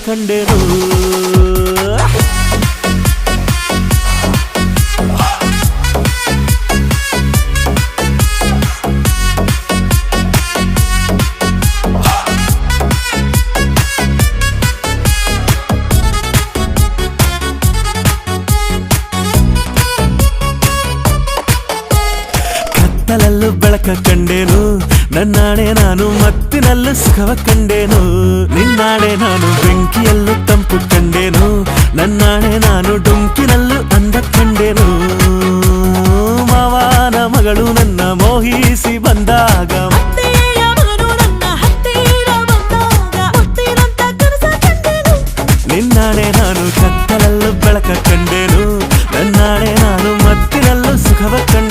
ಕಂಡೆನು ಕತ್ತಲಲ್ಲೂ ಬೆಳಕ ಕಂಡೇನು ನನ್ನಾಣೆ ನಾನು ಮತ್ತಿನಲ್ಲೂ ಸುಖವ ಕಂಡೇನು ನಿನ್ನಾಣೆ ನಾನು ಬೆಂಕಿಯಲ್ಲೂ ತಂಪು ಕಂಡೇನು ನನ್ನಾಣೆ ನಾನು ಡೊಂಕಿನಲ್ಲೂ ಅಂದ ಕಂಡೇನು ಮಾವನ ಮಗಳು ನನ್ನ ಮೋಹಿಸಿ ಬಂದಾಗ ನಿನ್ನಾಣೆ ನಾನು ಕತ್ತಲಲ್ಲೂ ಬೆಳಕ ಕಂಡೇನು ನನ್ನಾಣೆ ನಾನು ಮತ್ತಿನಲ್ಲೂ ಸುಖವ ಕಂಡೆ